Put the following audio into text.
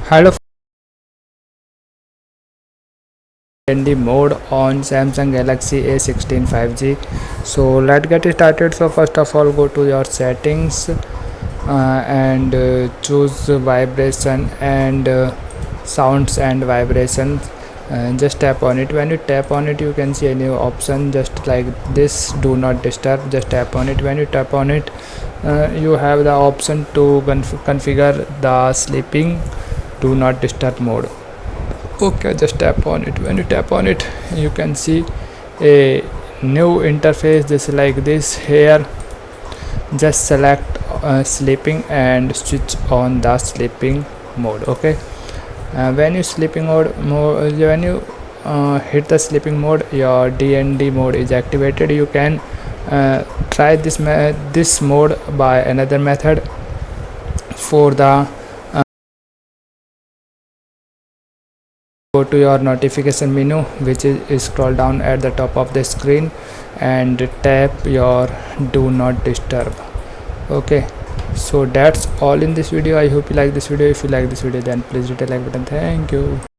Hello, DND mode on Samsung Galaxy A16 5G. So let's get started. So first of all, go to your settings and choose vibration and sounds and vibrations. Just tap on it. When you tap on it, you can see a new option just like this: do not disturb. Just tap on it. When you tap on it, you have the option to configure the sleeping do not disturb mode. Okay, just tap on it. When you tap on it, you can see a new interface just like this. Here just select sleeping and switch on the sleeping mode. Okay, when you when you hit the sleeping mode, your DND mode is activated. You can try this mode by another method. For the go to your notification menu, which is scroll down at the top of the screen, and tap your do not disturb. Okay, so that's all in this video. I hope you like this video. If you like this video, then please hit the like button. Thank you.